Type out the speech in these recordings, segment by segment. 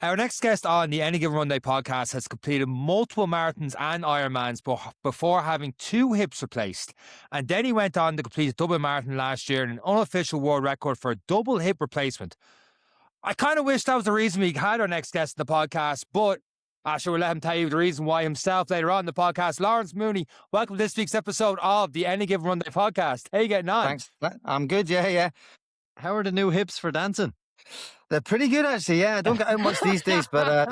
Our next guest on the Any Given Run Day podcast has completed multiple marathons and Ironmans before having 2 hips replaced. And then he went on to complete a Dublin Marathon last year and an unofficial world record for a double hip replacement. I kind of wish that was the reason we had our next guest in the podcast, but sure, we'll let him tell you the reason why himself later on in the podcast. Lawrence Mooney, welcome to this week's episode of the Any Given Run Day podcast. How you getting on? Thanks. I'm good, yeah. How are the new hips for dancing? They're pretty good, actually. Yeah, I don't get out much these days, but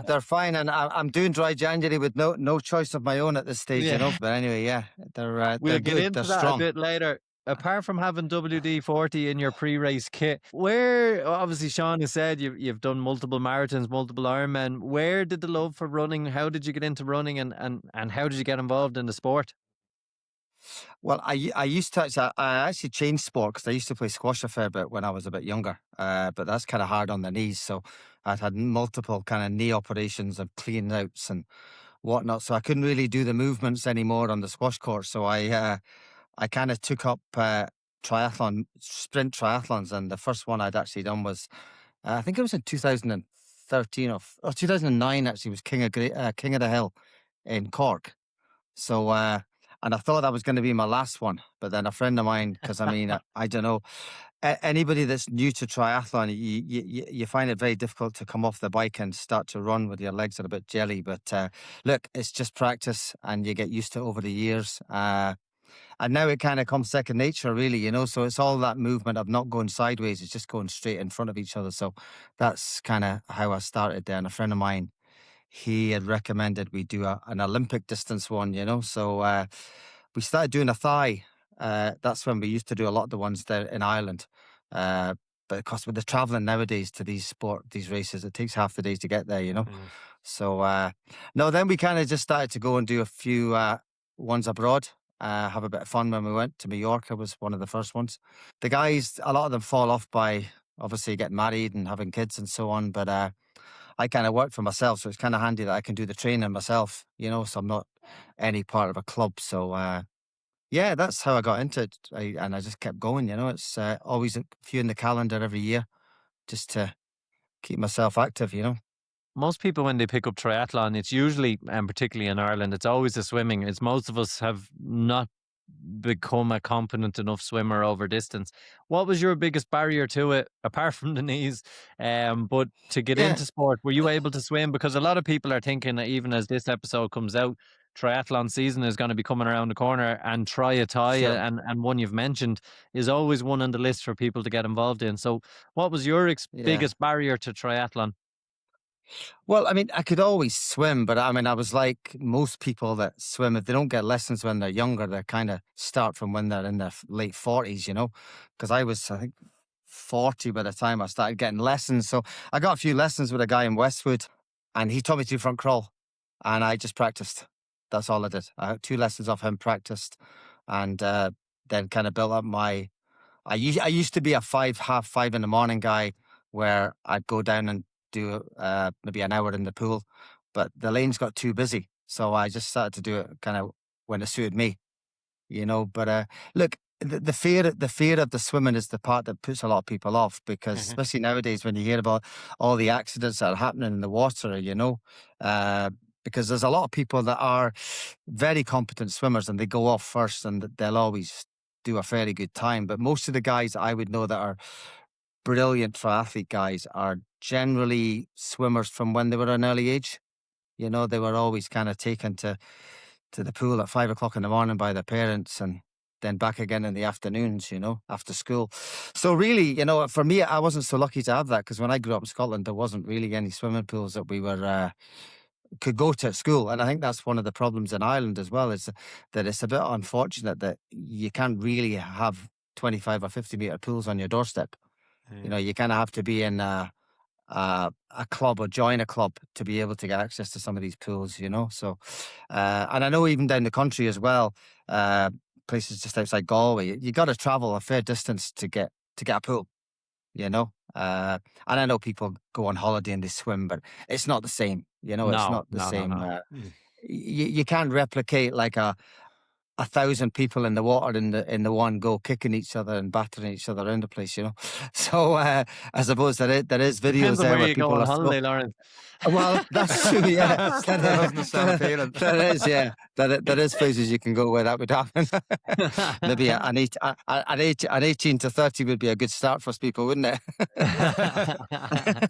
they're fine. And I'm doing dry January with no choice of my own at this stage, you know. But anyway, yeah, they're We'll good. get into they're that strong. a bit later. Apart from having WD-40 in your pre-race kit, where obviously Sean has said you've done multiple marathons, multiple Ironman. Where did the love for running? How did you get into running, and how did you get involved in the sport? Well, I used to. I actually changed sport because I used to play squash a fair bit when I was a bit younger. But that's kind of hard on the knees, so I'd had multiple kind of knee operations and clean outs and whatnot. So I couldn't really do the movements anymore on the squash court. So I kind of took up sprint triathlons, and the first one I'd actually done was, I think it was in 2013 or 2009. Actually, was King of the Hill in Cork. So, and I thought that was going to be my last one, but then a friend of mine, because I mean, I don't know, anybody that's new to triathlon, you find it very difficult to come off the bike and start to run with your legs are a bit jelly. But look, it's just practice, and you get used to it over the years. And now it kind of comes second nature, really, you know. So it's all that movement of not going sideways; it's just going straight in front of each other. So that's kind of how I started there. And a friend of mine, he had recommended we do an Olympic distance one, you know. So we started doing a thigh. That's when we used to do a lot of the ones there in Ireland. But of course, with the traveling nowadays to these races, it takes half the day to get there, you know. So no, then we kind of just started to go and do a few ones abroad. Have a bit of fun when we went to Mallorca. Was one of the first ones. The guys, a lot of them fall off by obviously getting married and having kids and so on. But I kind of work for myself, so it's kind of handy that I can do the training myself, you know. So I'm not any part of a club. So yeah, that's how I got into it, and I just kept going. You know, it's always a few in the calendar every year, just to keep myself active. You know. Most people, when they pick up triathlon, it's usually, and particularly in Ireland, it's always the swimming. It's most of us have not become a competent enough swimmer over distance. What was your biggest barrier to it, apart from the knees? But to get into sport, were you able to swim? Because a lot of people are thinking that even as this episode comes out, triathlon season is going to be coming around the corner, and Triathlon and one you've mentioned is always one on the list for people to get involved in. So what was your biggest barrier to triathlon? Well, I mean, I could always swim, but I mean, I was like most people that swim, if they don't get lessons when they're younger, they kind of start from when they're in their late 40s, you know, because I was, I think, 40 by the time I started getting lessons. So I got a few lessons with a guy in Westwood, and he taught me to do front crawl, and I just practiced. That's all I did. I had 2 lessons off him, practiced, and then kind of built up my, I used to be a half 5 in the morning guy, where I'd go down and do maybe an hour in the pool, but the lanes got too busy, so I just started to do it kind of when it suited me, you know. But look, the fear of the swimming is the part that puts a lot of people off, because especially nowadays when you hear about all the accidents that are happening in the water, you know, because there's a lot of people that are very competent swimmers and they go off first and they'll always do a fairly good time, but most of the guys I would know that are brilliant triathlete guys are generally swimmers from when they were an early age. You know, they were always kind of taken to the pool at 5 o'clock in the morning by their parents, and then back again in the afternoons, you know, after school. So really, you know, for me, I wasn't so lucky to have that, because when I grew up in Scotland, there wasn't really any swimming pools that we were could go to at school. And I think that's one of the problems in Ireland as well, is that it's a bit unfortunate that you can't really have 25 or 50 meter pools on your doorstep. You know, you kind of have to be in a club or join a club to be able to get access to some of these pools, you know. So, and I know even down the country as well, places just outside Galway, you got to travel a fair distance to get a pool, you know. And I know people go on holiday and they swim, but it's not the same, you know. It's not the same. No. You can't replicate like a 1,000 people in the water in the one go, kicking each other and battering each other around the place, you know. So I suppose there is videos Depends on there where where you go people on are holiday, Lawrence. well, that's true, yeah. That doesn't sound appealing. There is, yeah. There is places you can go where that would happen. Maybe an 18 to 30 would be a good start for people, wouldn't it?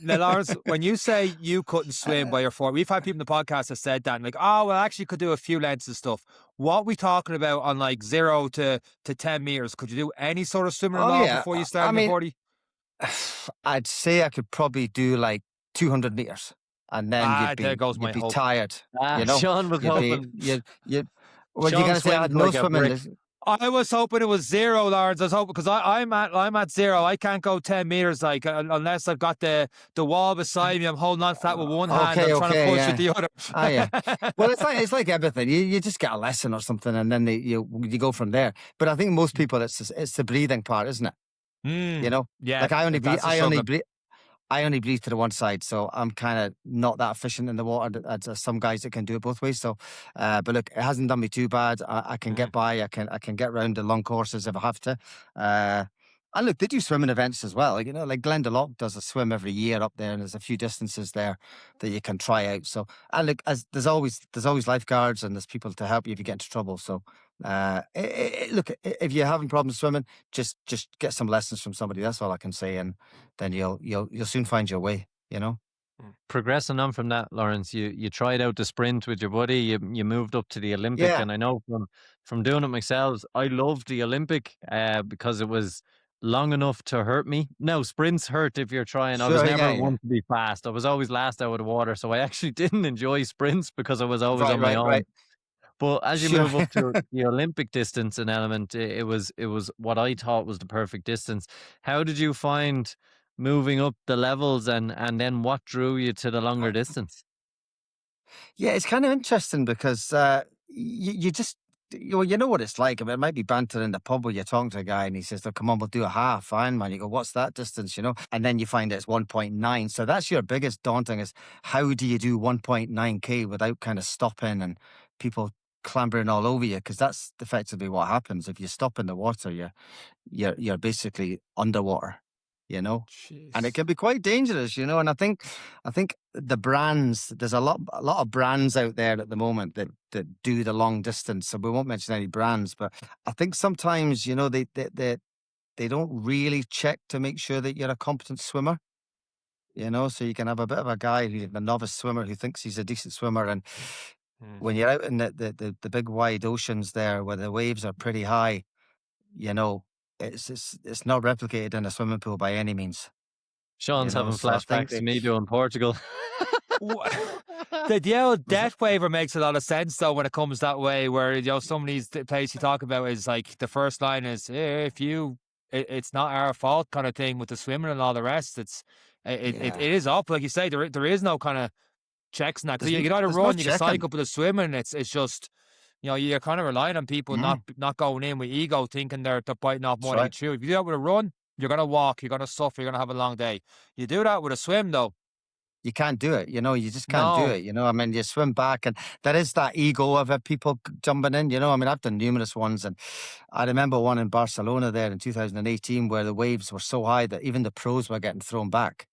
Now, Lawrence, when you say you couldn't swim by your 40, we've had people in the podcast that said that, and like, oh, well, I actually could do a few lengths of stuff. What are we talking about on like 0 to 10 meters? Could you do any sort of swimming at Oh all yeah. before you I started your mean, 40? I'd say I could probably do like 200 meters, and then There goes my you'd be hope. tired. You know, Sean was hoping. you. What you Sean gonna say? I had swims no like a swimming. brick. I was hoping it was 0, Lawrence. I was hoping because I'm at 0. I can't go 10 meters like unless I've got the wall beside me. I'm holding on to that with one hand. I'm trying to push yeah. with the other. Ah, yeah. Well, it's like everything. You just get a lesson or something, and then you go from there. But I think most people, it's the breathing part, isn't it? You know, Yeah. like I only struggle. breathe. I only breathe to the one side, so I'm kind of not that efficient in the water. As some guys that can do it both ways. So, but look, it hasn't done me too bad. I can get by. I can get round the long courses if I have to. And look, they do swimming events as well. You know, like Glendalough does a swim every year up there, and there's a few distances there that you can try out. So, and look, as there's always lifeguards and there's people to help you if you get into trouble. So, look, if you're having problems swimming, just get some lessons from somebody. That's all I can say, and then you'll soon find your way. You know. Progressing on from that, Lawrence, you tried out the sprint with your buddy. You moved up to the Olympic, Yeah. and I know from doing it myself, I loved the Olympic because it was long enough to hurt me. No, sprints hurt if you're trying. I was Sure, never yeah. one to be fast. I was always last out of the water, so I actually didn't enjoy sprints because I was always on my own. Right. But as you Sure. move up to the Olympic distance and element, it was what I thought was the perfect distance. How did you find moving up the levels, and then what drew you to the longer distance? Yeah, it's kind of interesting because you just you know what it's like. I mean, it might be banter in the pub where you're talking to a guy and he says, "Look, come on, we'll do a half Ironman." You go, "What's that distance?" You know, and then you find it's 1.9. So that's your biggest daunting is how do you do 1.9K without kind of stopping and people clambering all over you? Because that's effectively what happens if you stop in the water. You're basically underwater. You know, and it can be quite dangerous, you know. And I think the brands, there's a lot of brands out there at the moment that do the long distance. So we won't mention any brands, but I think sometimes, you know, they don't really check to make sure that you're a competent swimmer. You know, so you can have a bit of a guy who's a novice swimmer who thinks he's a decent swimmer, and when you're out in the big wide oceans there where the waves are pretty high, you know, it's not replicated in a swimming pool by any means. Sean's having So I think flashbacks to me doing Portugal. The old death waiver makes a lot of sense though when it comes that way, where some of these places you talk about is like the first line is it's not our fault kind of thing with the swimming and all the rest. It is up, like you say. There is no kind of checks in that, because you can either run, you can cycle, but the swimming it's just, you know, you're kind of relying on people not going in with ego, thinking they're biting off more than you chew. If you do that with a run, you're going to walk, you're going to suffer, you're going to have a long day. You do that with a swim, though, you can't do it. You know, you just can't do it. You know, I mean, you swim back, and there is that ego of people jumping in. You know, I mean, I've done numerous ones, and I remember one in Barcelona there in 2018 where the waves were so high that even the pros were getting thrown back.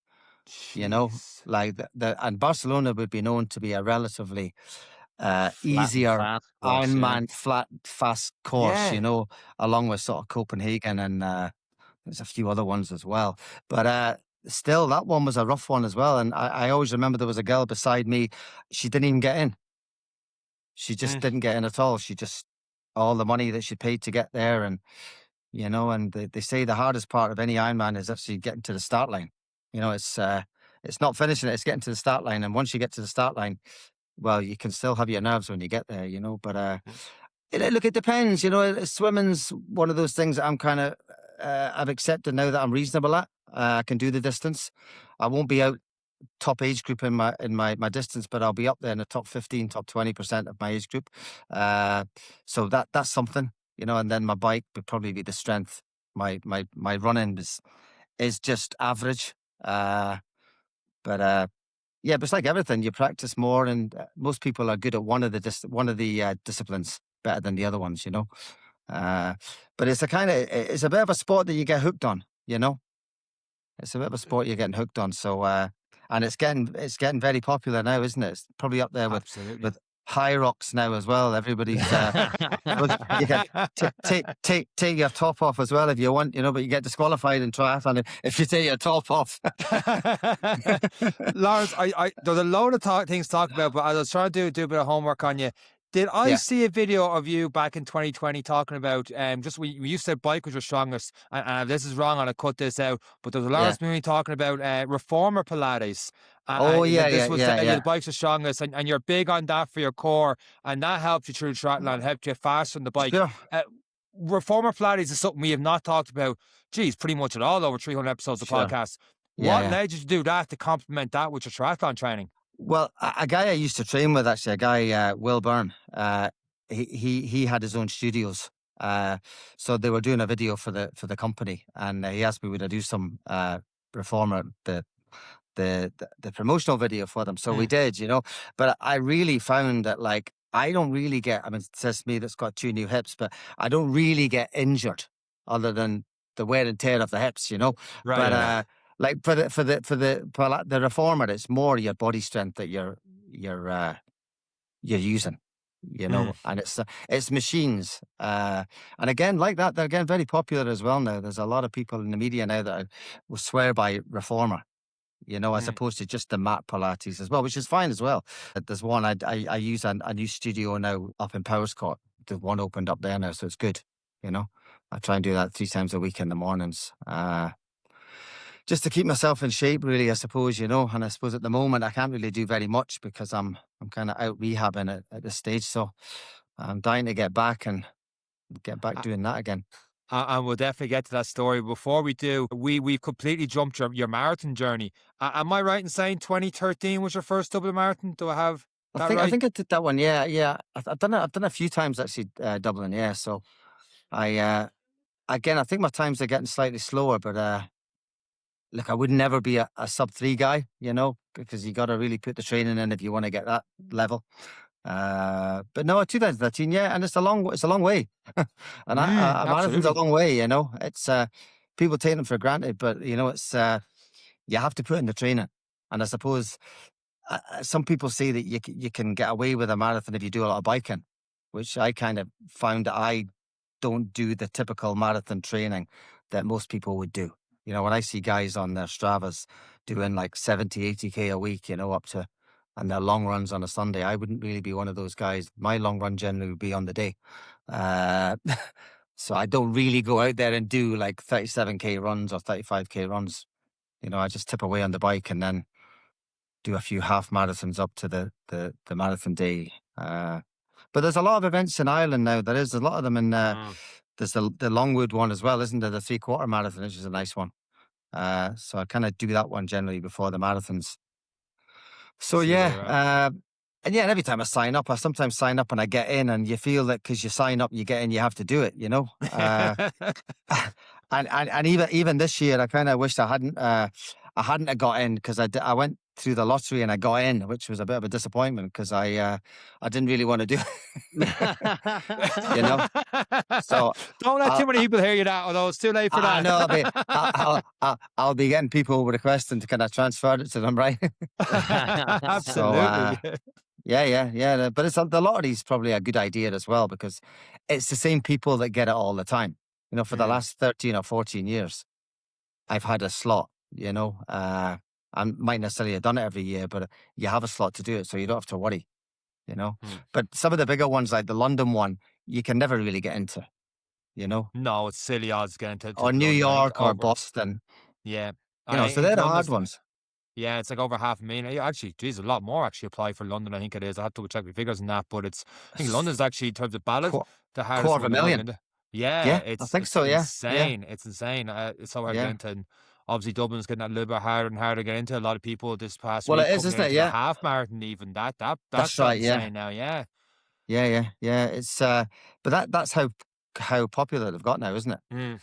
Jeez. You know, like and Barcelona would be known to be a relatively easier Ironman flat fast course, you know, along with sort of Copenhagen and there's a few other ones as well. But still, that one was a rough one as well. And I always remember there was a girl beside me. She didn't even get in. She just didn't get in at all. She just, all the money that she paid to get there. And, you know, and they say the hardest part of any Ironman is actually getting to the start line. You know, it's not finishing it, it's getting to the start line. And once you get to the start line, well, you can still have your nerves when you get there, you know. But look, it depends. You know, swimming's one of those things that I'm kind of I've accepted now that I'm reasonable at. I can do the distance. I won't be out top age group in my distance, but I'll be up there in the top 15, top 20% of my age group. So that's something, you know. And then my bike would probably be the strength. My running is just average. Yeah, but it's like everything. You practice more, and most people are good at one of the disciplines. better than the other ones, you know. But it's it's a bit of a sport that you get hooked on, you know. It's a bit of a sport you're getting hooked on. So, and it's getting very popular now, isn't it? It's probably up there Absolutely. with high rocks now as well. Everybody's you can take your top off as well if you want, you know. But you get disqualified in triathlon if you take your top off. Lawrence, there's a load of things to talk about, but I was trying to do a bit of homework on you. Did I Yeah. see a video of you back in 2020 talking about just when you said bike was your strongest, and if this is wrong, I'll cut this out. But there was a Lawrence Mooney talking about reformer Pilates. Oh yeah, this was yeah. the bike's the strongest, and you're big on that for your core, and that helped you through the triathlon, helped you faster on the bike. Sure. Reformer Pilates is something we have not talked about, geez, pretty much at all over 300 episodes of the Sure. podcast. Yeah, What led you to do that to complement that with your triathlon training? Well, a guy I used to train with, actually, a guy, Will Byrne, he had his own studios. So they were doing a video for the company, and he asked me would I do some reformer the promotional video for them. So we did, you know. But I really found that, like, I don't really get. I mean, it says me that's got 2 new hips, but I don't really get injured other than the wear and tear of the hips, you know. Right. But like for the reformer, it's more your body strength that you're using, you know, and it's machines. And again, like that, they're again very popular as well now. There's a lot of people in the media now that will swear by reformer, you know, as opposed to just the mat Pilates as well, which is fine as well. There's one I use a new studio now up in Powerscourt. The one opened up there now, so it's good. You know, I try and do that 3 times a week in the mornings. Just to keep myself in shape, really, I suppose, you know. And I suppose at the moment I can't really do very much because I'm kind of out rehabbing at this stage. So I'm dying to get back doing that again. And we'll definitely get to that story. Before we do, we've completely jumped your marathon journey. Am I right in saying 2013 was your first Dublin marathon? Do I have that right? I think I did that one. Yeah. I've done it a few times actually, Dublin. Yeah. So I think my times are getting slightly slower, but look, I would never be a sub 3 guy, you know, because you got to really put the training in if you want to get that level. But no, 2013, yeah, and it's a long way, and a marathon's a long way, you know. It's people take them for granted, but you know, it's you have to put in the training, and I suppose some people say that you can get away with a marathon if you do a lot of biking, which I kind of found that I don't do the typical marathon training that most people would do. You know, when I see guys on their Stravas doing like 70, 80K a week, you know, and their long runs on a Sunday, I wouldn't really be one of those guys. My long run generally would be on the day. So I don't really go out there and do like 37K runs or 35K runs. You know, I just tip away on the bike and then do a few half marathons up to the marathon day. But there's a lot of events in Ireland now. There is a lot of them in there's the Longwood one as well, isn't there? The 3/4 marathon, which is a nice one. So I kind of do that one generally before the marathons. So and every time I sign up, I sometimes sign up and I get in, and you feel that because you sign up, you get in, you have to do it, you know. And even this year, I kind of wished I hadn't got in because I went through the lottery and I got in, which was a bit of a disappointment because I didn't really want to do it. You know, so don't let too many people hear you that, although it's too late for that. I know. I'll be getting people requesting to kind of transfer it to them, right? Absolutely. So, yeah. But the lottery is probably a good idea as well because it's the same people that get it all the time. You know, for the last 13 or 14 years, I've had a slot. You know, I might necessarily have done it every year, but you have a slot to do it, so you don't have to worry, you know. But some of the bigger ones, like the London one, you can never really get into, you know. No, it's silly odds getting to or New York or Boston. Yeah. You know, so they're the hard ones. Yeah, it's like over 500,000. Actually, geez, a lot more actually apply for London. I think it is. I have to check my figures on that, but I think London's actually, in terms of ballot, the hardest one. 250,000. Yeah, I think so. Yeah, insane. It's insane. It's so hard to get into. And obviously, Dublin's getting that a little bit harder and harder to get into. A lot of people this past week. Well, it is, isn't it? Yeah, half marathon even. That's right. Insane now. Yeah. It's but that's how popular they've got now, isn't it?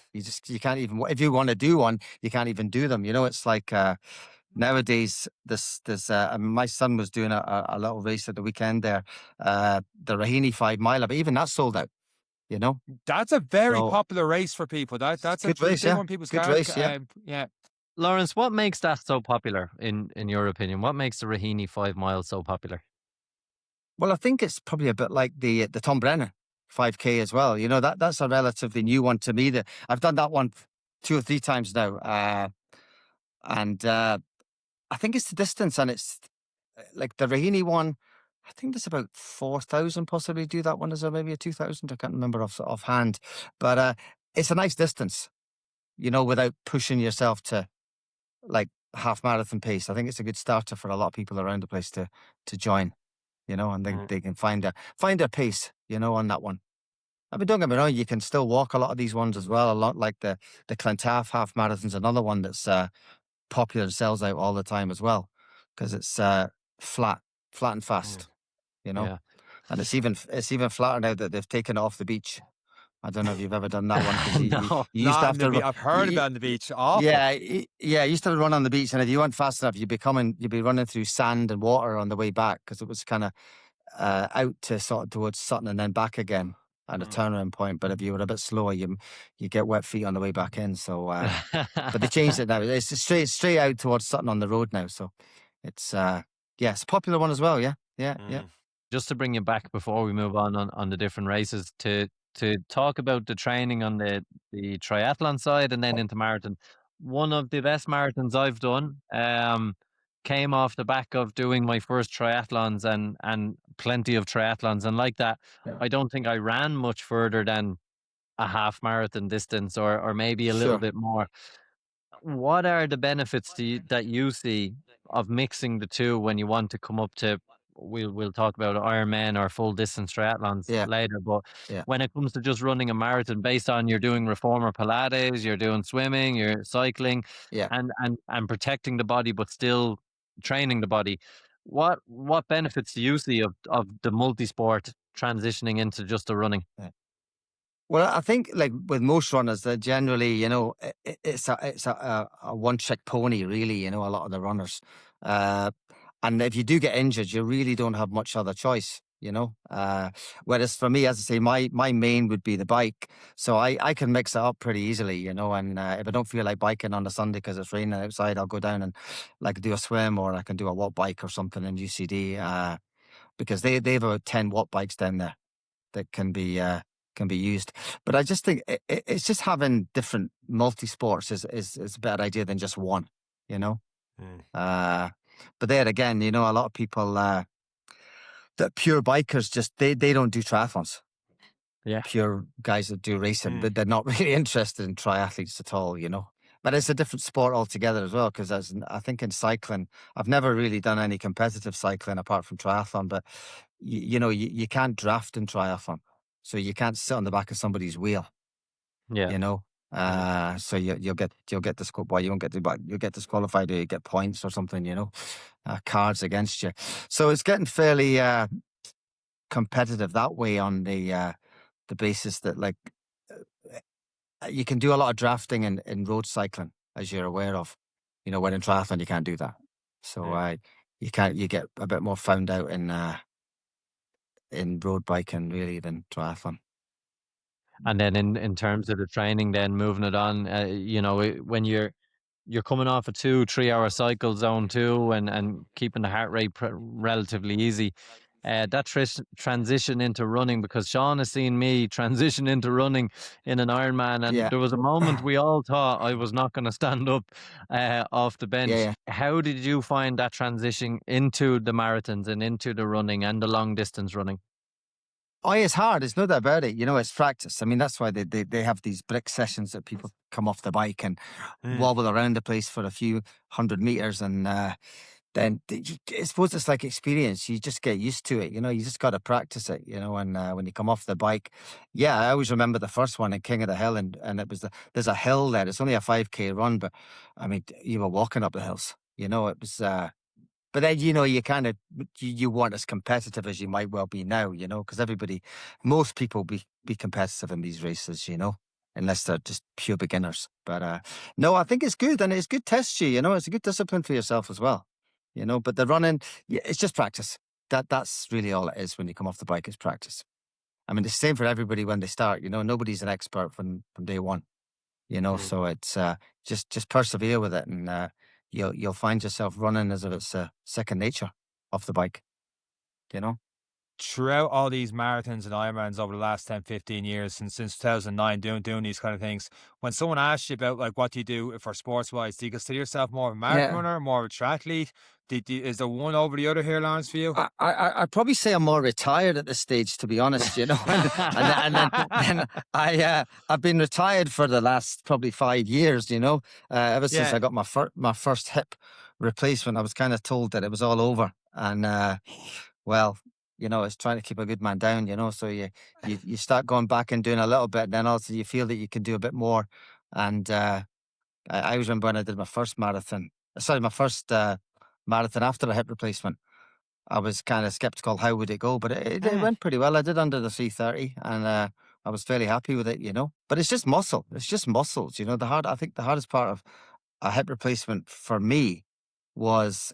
You can't even, if you want to do one, you can't even do them. You know, it's like nowadays, my son was doing a little race at the weekend there, the Raheny 5 miler, but even that sold out, you know. That's a very So popular race for people. That's a good race, big yeah. one. People's Good cars. race, yeah. Yeah. Lawrence, what makes that so popular in your opinion? What makes the Raheny 5 mile so popular? Well, I think it's probably a bit like the Tom Brennan 5K as well. You know, that's a relatively new one to me. I've done that one 2 or 3 times now, and I think it's the distance, and it's like the Raheny one. I think there's about 4,000 possibly do that one. Is there maybe a 2,000? I can't remember offhand, but it's a nice distance. You know, without pushing yourself to like half marathon pace. I think it's a good starter for a lot of people around the place to join. You know, and they can find their pace. You know, on that one. I mean, don't get me wrong, you can still walk a lot of these ones as well. A lot like the Clontarf half marathon's another one that's popular and sells out all the time as well because it's flat and fast. You know, Yeah. and it's even flatter now that they've taken it off the beach. I don't know if you've ever done that one because No. you used to have to. I've heard about it on the beach. Awful. Yeah, yeah. You used to run on the beach, and if you weren't fast enough, you'd be running through sand and water on the way back because it was kind of out to sort of towards Sutton and then back again at a turnaround point. But if you were a bit slower, you get wet feet on the way back in. So, but they changed it now. It's straight out towards Sutton on the road now. So it's it's a popular one as well. Yeah. Just to bring you back before we move on the different races to talk about the training on the triathlon side and then into marathon. One of the best marathons I've done came off the back of doing my first triathlons and plenty of triathlons. And like that, I don't think I ran much further than a half marathon distance or maybe a little bit more. What are the benefits that you see of mixing the two when you want to come up to? We'll talk about Ironman or full distance triathlons later, but when it comes to just running a marathon, based on you're doing reformer Pilates, you're doing swimming, you're cycling, and protecting the body, but still training the body. What benefits do you see of the multi-sport transitioning into just the running? Well, I think like with most runners, they're generally, you know, it's a one-trick pony, really. You know, a lot of the runners, and if you do get injured, you really don't have much other choice. You know, whereas for me, as I say, my main would be the bike, so I can mix it up pretty easily. You know, and if I don't feel like biking on a Sunday because it's raining outside, I'll go down and like do a swim, or I can do a watt bike or something in UCD, because they've about 10 watt bikes down there that can be used. But I just think it's just having different multi-sports is a better idea than just one, you know. But there again, you know, a lot of people that pure bikers just they don't do triathlons. Yeah, pure guys that do racing, they're not really interested in triathletes at all, you know. But it's a different sport altogether as well, because I think in cycling, I've never really done any competitive cycling apart from triathlon, but you know, you can't draft in triathlon. So you can't sit on the back of somebody's wheel, you know. So you'll get disqualified. Well, you won't get you'll get disqualified, or you get points or something, you know, cards against you. So it's getting fairly competitive that way on the basis that like you can do a lot of drafting in road cycling, as you're aware of, you know, when in triathlon you can't do that. So you get a bit more found out in road biking really than triathlon. And then in terms of the training, then moving it on, you know, when you're coming off a 2-3 hour cycle, zone 2, and keeping the heart rate relatively easy, that transition into running, because Sean has seen me transition into running in an Ironman, and there was a moment we all thought I was not going to stand up off the bench. How did you find that transition into the marathons and into the running and the long distance running? Oh, it's hard. It's no doubt about it. You know, it's practice. I mean, that's why they have these brick sessions that people come off the bike and wobble around the place for a few 100 meters. And then I suppose it's like experience. You just get used to it. You know, you just got to practice it, you know, and when you come off the bike. Yeah, I always remember the first one in King of the Hill, and it was there's a hill there. It's only a 5K run, but I mean, you were walking up the hills. You know, it was... But then, you know, you kind of, you weren't as competitive as you might well be now, you know, because most people be competitive in these races, you know. unless they're just pure beginners. But no, I think it's good, and it's good tests you. It's a good discipline for yourself as well. But the running, yeah, it's just practice. That's really all it is when you come off the bike. It's practice. I mean, it's the same for everybody when they start. Nobody's an expert from day one. So it's just persevere with it, and you'll find yourself running as if it's second nature off the bike. Throughout all these marathons and Ironmans over the last 10, 15 years, since 2009, doing these kind of things, when someone asks you about like what do you do for sports wise, do you consider yourself more of a marathon Yeah. runner, more of a triathlete? Is there one over the other here, Lawrence, for you? I'd probably say I'm more retired at this stage, to be honest. And then I've been retired for the last probably 5 years. Ever since I got my first hip replacement, I was kind of told that it was all over, and well, it's trying to keep a good man down. So you start going back and doing a little bit, and then also you feel that you can do a bit more. And I always remember when I did my first marathon. Sorry, my first marathon after a hip replacement. I was kind of skeptical how would it go, but it went pretty well. I did under the 3:30, and I was fairly happy with it. But it's just muscle. It's just muscles. I think the hardest part of a hip replacement for me was,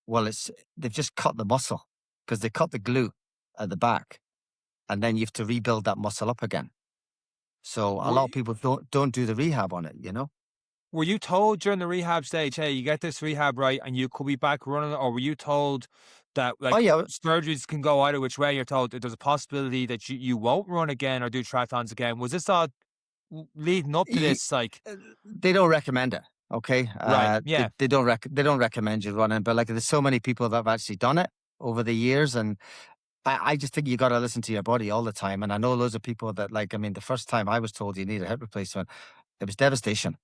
they've just cut the muscle, because they cut the glute at the back, and then you have to rebuild that muscle up again. So a lot of people don't do the rehab on it. Were you told during the rehab stage, hey, you get this rehab right and you could be back running, or were you told that surgeries can go either which way? You're told that there's a possibility that you won't run again or do triathlons again. Was this all leading up to this? They don't recommend it. Okay, right? Yeah, they don't recommend you running, but there's so many people that have actually done it over the years, and I just think you got to listen to your body all the time. And I know loads of people that the first time I was told you need a hip replacement, it was devastation.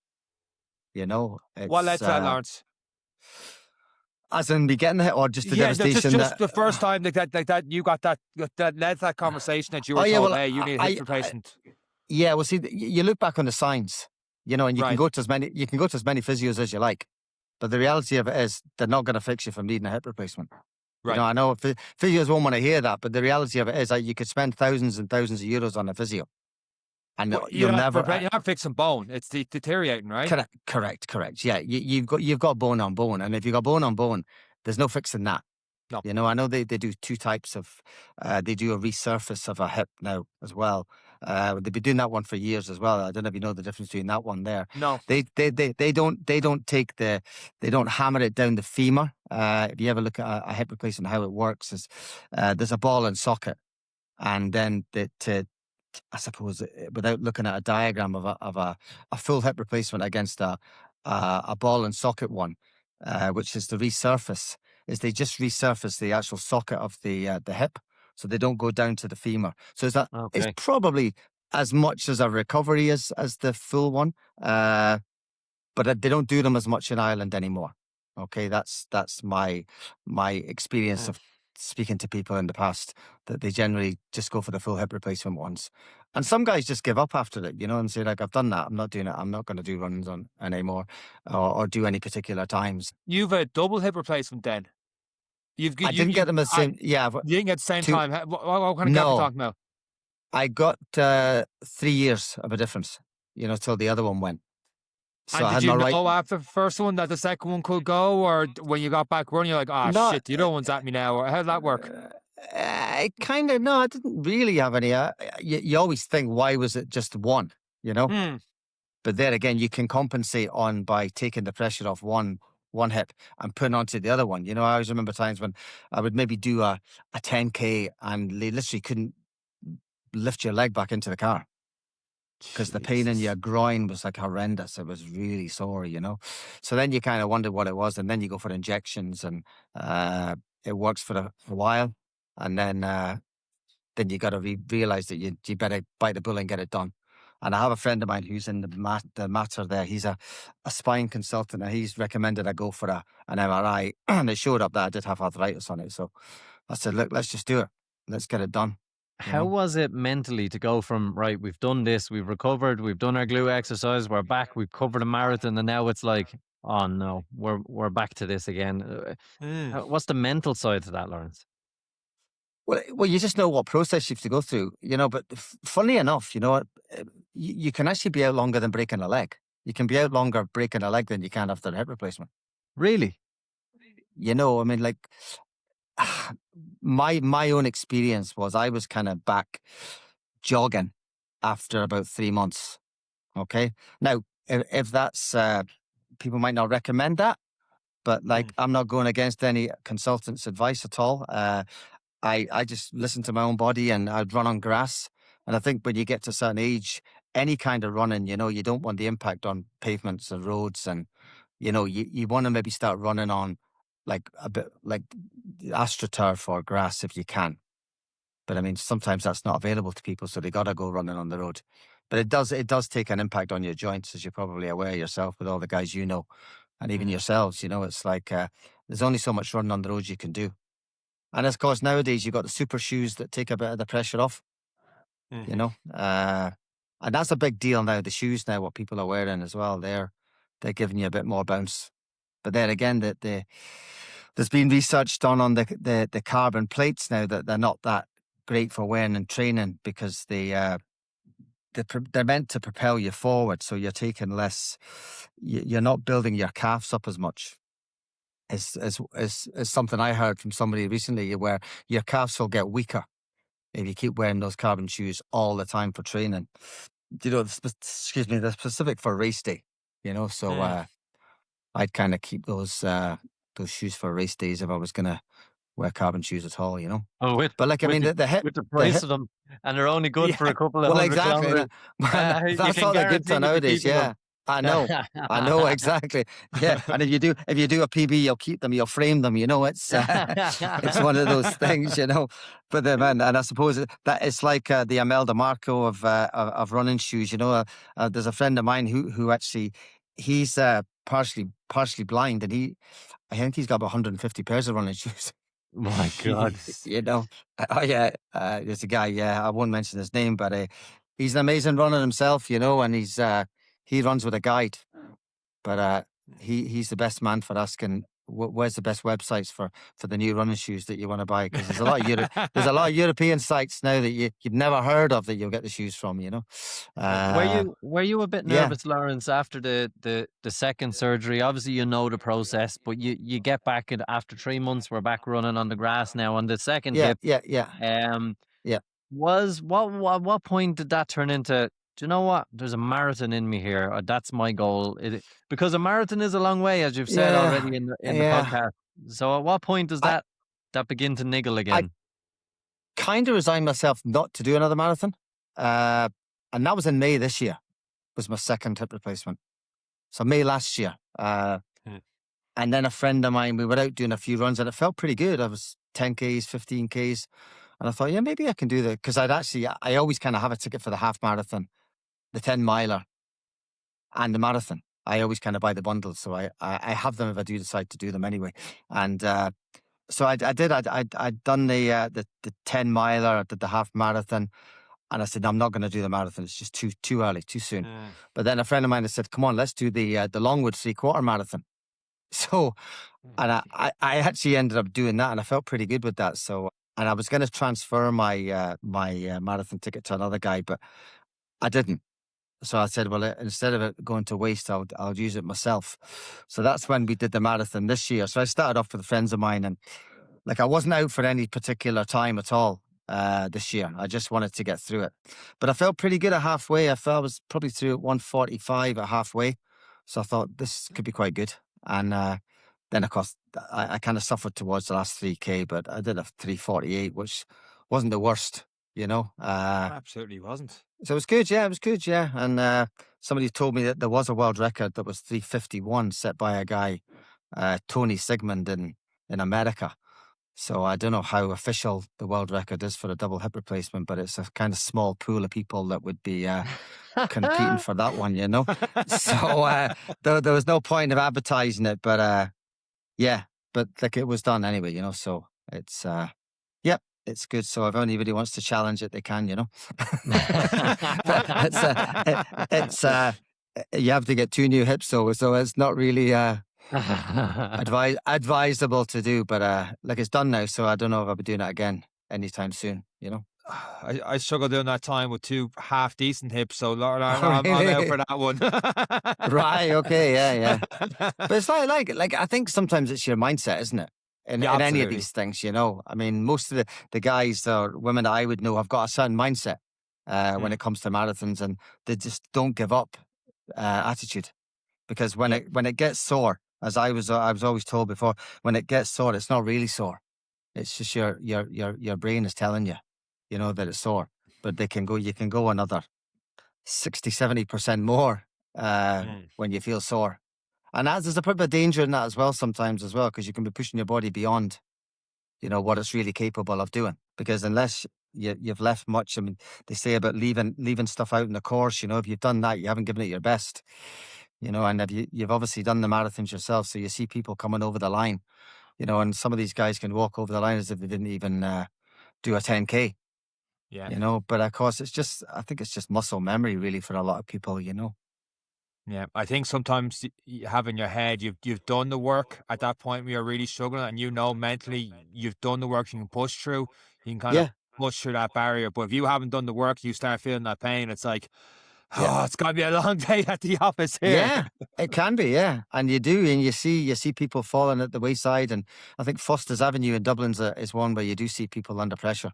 What led to that, Lawrence? As in me getting it, or just the devastation? Just the first time that you got that led to that conversation that you were told, hey, you need a hip replacement. Yeah, well, see, you look back on the signs, and you can go to as many physios as you like, but the reality of it is they're not going to fix you from needing a hip replacement. Right. I know physios won't want to hear that, but the reality of it is that you could spend thousands and thousands of euros on a physio, and you're not fixing bone; it's deteriorating, right? Correct. Yeah, you've got bone on bone, and if you've got bone on bone, there's no fixing that. No. I know they do two types of. They do a resurface of a hip now as well. They've been doing that one for years as well. I don't know if you know the difference between that one there. No, they don't hammer it down the femur. If you ever look at a hip replacement, how it works is there's a ball and socket, and then I suppose, without looking at a diagram of a full hip replacement against a ball and socket one, which is the resurface, is they just resurface the actual socket of the hip, so they don't go down to the femur. So it's probably as much as a recovery as the full one, but they don't do them as much in Ireland anymore. Okay, that's my experience of speaking to people in the past, that they generally just go for the full hip replacement ones. And some guys just give up after it, and say, I've done that, I'm not doing it, I'm not going to do runs on anymore, or do any particular times. You've a double hip replacement then? I didn't get them at the same, you didn't get the same time. What kind of gap are you talking about? I got 3 years of a difference, till the other one went. So and did you know after the first one that the second one could go, or when you got back running, you're like, shit, the other one's at me now? Or how did that work? I didn't really have any. You always think, why was it just one, But there again, you can compensate by taking the pressure off one hip and putting onto the other one. I always remember times when I would maybe do a 10K and they literally couldn't lift your leg back into the car, because the pain in your groin was horrendous. It was really sore, So then you kind of wondered what it was, and then you go for injections, and it works for a while, and then you got to realize that you better bite the bullet and get it done. And I have a friend of mine who's in the matter there. He's a spine consultant, and he's recommended I go for an MRI, and it showed up that I did have arthritis on it. So I said, look, let's just do it. Let's get it done. How was it mentally to go from, right, we've done this, we've recovered, we've done our glute exercise, we're back, we've covered a marathon, and now it's like, oh no, we're back to this again. What's the mental side to that, Lawrence? Well, you just know what process you have to go through, But funnily enough, you can actually be out longer than breaking a leg. You can be out longer breaking a leg than you can after a hip replacement. Really? You know, I mean, like my own experience was I was kind of back jogging after about 3 months. Okay. Now, if that's people might not recommend that, but like I'm not going against any consultant's advice at all. I just listened to my own body and I'd run on grass. And I think when you get to a certain age, any kind of running, you know, you don't want the impact on pavements and roads. And, you know, you want to maybe start running on like a bit like AstroTurf or grass if you can. But I mean, sometimes that's not available to people, so they got to go running on the road. But it does take an impact on your joints, as you're probably aware yourself with all the guys you know, and even yourselves. You know, it's like there's only so much running on the road you can do. And of course, nowadays you've got the super shoes that take a bit of the pressure off. You know, and that's a big deal now. The shoes now, what people are wearing as well, they're giving you a bit more bounce. But then again, there's been research done on the carbon plates now that they're not that great for wearing and training because they're meant to propel you forward, so you're taking less. You're not building your calves up as much. Is something I heard from somebody recently, where your calves will get weaker if you keep wearing those carbon shoes all the time for training. You know, they're specific for race day. You know, so I'd kind of keep those shoes for race days if I was gonna wear carbon shoes at all. You know. Oh, But like I mean, the hip, with the price of them, and they're only good for a couple of well, 100 exactly. kilometers. That's all they're good for nowadays. Yeah, I know exactly. Yeah, and if you do a PB, you'll keep them, you'll frame them. You know, it's one of those things. You know, but man, and I suppose that it's like the Imelda Marco of running shoes. You know, there's a friend of mine who actually he's partially blind, and I think he's got about 150 pairs of running shoes. My God. You know, there's a guy, I won't mention his name, but he's an amazing runner himself, you know, and he runs with a guide. But he's the best man for asking where's the best websites for the new running shoes that you want to buy, because there's a lot of European sites now that you've never heard of that you'll get the shoes from, you know. Were you a bit nervous, Lawrence, after the second surgery? Obviously, you know the process, but you get back after 3 months. We're back running on the grass now on the second hip. What point did that turn into? Do you know what? There's a marathon in me here. That's my goal. Because a marathon is a long way, as you've said already in the podcast. So at what point does that begin to niggle again? I kind of resigned myself not to do another marathon. And that was in May this year, was my second hip replacement. So May last year. And then a friend of mine, we were out doing a few runs and it felt pretty good. I was 10Ks, 15Ks. And I thought, yeah, maybe I can do that. Because I always kind of have a ticket for the half marathon, the 10 miler, and the marathon. I always kind of buy the bundles. So I have them if I do decide to do them anyway. And so I did. I'd done the 10 miler, I did the half marathon. And I said, no, I'm not going to do the marathon. It's just too early, too soon. But then a friend of mine had said, come on, let's do the Longwood 3/4 marathon. So, and I actually ended up doing that, and I felt pretty good with that. So, and I was going to transfer my marathon ticket to another guy, but I didn't. So I said, well, instead of it going to waste, I'll use it myself. So that's when we did the marathon this year. So I started off with friends of mine, and like I wasn't out for any particular time at all this year. I just wanted to get through it. But I felt pretty good at halfway. I felt I was probably through at 1:45 at halfway. So I thought this could be quite good. And then, of course, I kind of suffered towards the last 3K, but I did a 3:48, which wasn't the worst, you know. Absolutely wasn't. So it was good, yeah. And somebody told me that there was a world record that was 3:51 set by a guy, Tony Sigmund in America. So I don't know how official the world record is for a double hip replacement, but it's a kind of small pool of people that would be competing for that one, you know. So there was no point of advertising it, but but like it was done anyway, you know. So it's it's good. So if anybody wants to challenge it, they can, you know. it's you have to get 2 new hips, so it's not really advisable to do, but like it's done now, so I don't know if I'll be doing it again anytime soon, you know. I struggle doing that time with two half decent hips, so Oh, I'm out for really? that one. Right. Okay. Yeah. Yeah. But it's like I think sometimes it's your mindset, isn't it? Yeah, In any of absolutely. these things, I mean, most of the guys or women that I would know have got a certain mindset when Mm, it comes to marathons, and they just don't give up attitude. Because yeah, when it gets sore, as I was always told before, when it gets sore, it's not really sore. It's just your brain is telling you, that it's sore. But you can go another 60-70% more mm, when you feel sore. And there's a bit of danger in that as well sometimes as well, because you can be pushing your body beyond, what it's really capable of doing. Because unless you've left much, I mean, they say about leaving stuff out in the course, if you've done that, you haven't given it your best, and you've obviously done the marathons yourself. So you see people coming over the line, and some of these guys can walk over the line as if they didn't even do a 10K, yeah. but of course I think it's just muscle memory really for a lot of people. Yeah, I think sometimes you have in your head you've done the work at that point when you're really struggling, and mentally you've done the work. You can push through. You can kind of Yeah. push through that barrier. But if you haven't done the work, you start feeling that pain. It's like, Yeah. oh, it's gonna be a long day at the office here. Yeah, it can be, yeah. And you see people falling at the wayside. And I think Foster's Avenue in Dublin's is one where you do see people under pressure,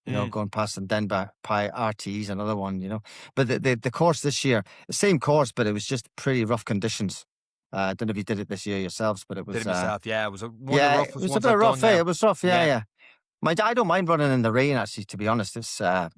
Mm, going past, and then by RT's another one. But the course this year, the same course, but it was just pretty rough conditions. I don't know if you did it this year yourselves, but it did was it myself. Yeah, it was one of the yeah, it roughest was a ones bit I've done rough, eh? now. It was rough, yeah, Yeah. yeah. I don't mind running in the rain, actually, to be honest. It's I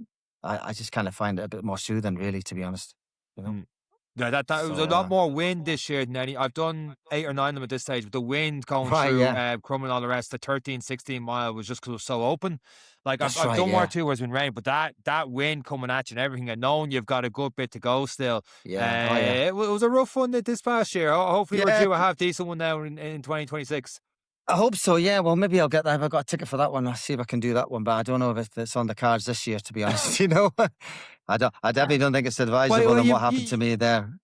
just kind of find it a bit more soothing, really, to be honest. You know. Mm. Yeah, that was a So lot more wind this year than any. I've done 8 or 9 of them at this stage, but the wind going right, through yeah. Crumlin and all the rest, the 13, 16 mile was just because it was so open. Like That's I've right, done one or yeah. two where it's been rain, but that wind coming at you and everything, and knowing you've got a good bit to go still, Yeah. Oh yeah. it was a rough one this past year. Hopefully, we're Yeah, due a half decent one now in 2026. I hope so. Yeah, well, maybe I'll get that if I got a ticket for that one. I'll see if I can do that one, but I don't know if it's on the cards this year. To be honest, I definitely don't think it's advisable. And You, what happened to me there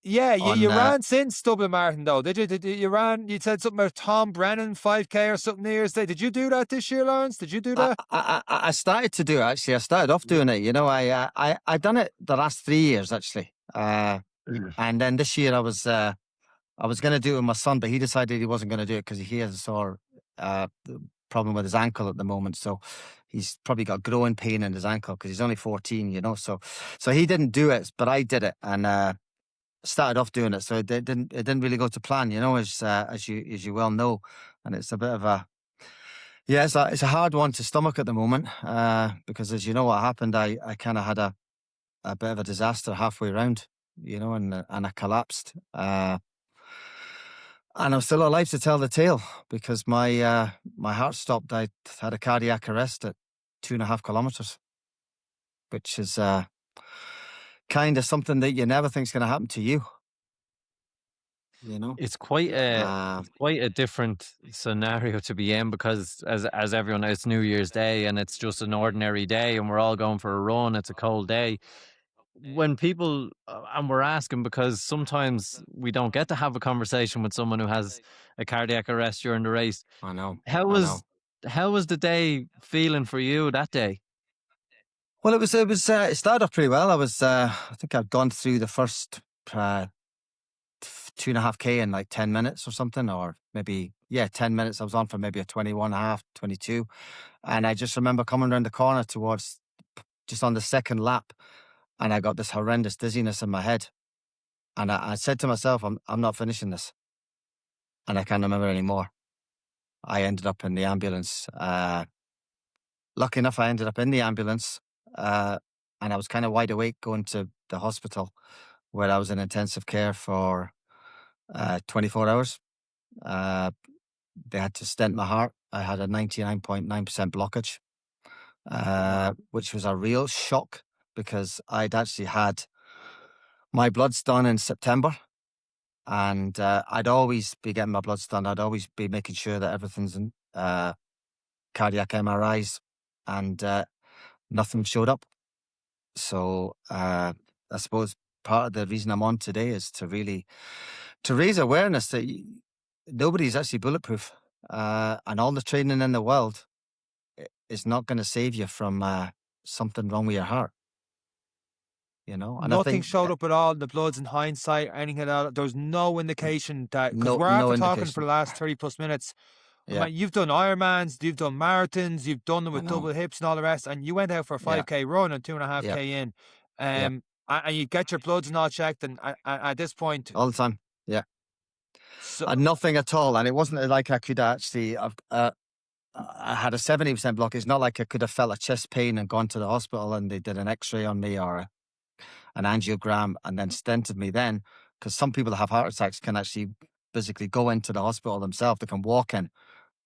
yeah, on you ran since Dublin Marathon though, did you? You ran? You said something about Tom Brennan 5K or something New Year's Day. Did you do that this year, Lawrence? Did you do that? I started to do it actually. I started off doing it. I done it the last 3 years actually, and then this year I was going to do it with my son, but he decided he wasn't going to do it because he has a sore problem with his ankle at the moment. So he's probably got growing pain in his ankle because he's only 14. So he didn't do it, but I did it, and started off doing it. So it didn't really go to plan, as you well know, and it's a bit of a yeah, it's a hard one to stomach at the moment because as you know what happened, I kind of had a bit of a disaster halfway around, and I collapsed. And I'm still alive to tell the tale because my heart stopped. I had a cardiac arrest at 2.5 kilometers, which is kind of something that you never think is going to happen to you. You know. It's quite a Uh, it's quite a different scenario to be in because as everyone knows, it's New Year's Day and it's just an ordinary day and we're all going for a run. It's a cold day. When people and we're asking because sometimes we don't get to have a conversation with someone who has a cardiac arrest during the race. I know. How I know. was how was the day feeling for you that day? Well, it started off pretty well. I think I'd gone through the first 2.5K in like 10 minutes or something, or maybe, 10 minutes. I was on for maybe a 21.5, 22. And I just remember coming around the corner towards just on the second lap, and I got this horrendous dizziness in my head. And I said to myself, I'm not finishing this. And I can't remember anymore. I ended up in the ambulance. Lucky enough, I ended up in the ambulance. And I was kind of wide awake going to the hospital where I was in intensive care for 24 hours. They had to stent my heart. I had a 99.9% blockage, which was a real shock because I'd actually had my bloods done in September. And I'd always be getting my bloods done. I'd always be making sure that everything's in cardiac MRIs, and nothing showed up. So I suppose part of the reason I'm on today is to raise awareness that nobody's actually bulletproof, and all the training in the world is not going to save you from something wrong with your heart. And I Nothing think showed up at all in the bloods in hindsight, anything at all. There was no indication that, because we're no after talking for indication. the last 30 plus minutes. Yeah. Man, you've done Ironmans, you've done marathons, you've done them I with know. double hips and all the rest, and you went out for a Yeah. 5K run and 2.5K Yeah. in. Yeah. And you get your bloods and all checked, and at this point, All the time. Yeah. so And nothing at all. And it wasn't like I could actually, I had a 70% block. It's not like I could have felt a chest pain and gone to the hospital and they did an x-ray on me or an angiogram and then stented me then. Because some people that have heart attacks can actually physically go into the hospital themselves. They can walk in.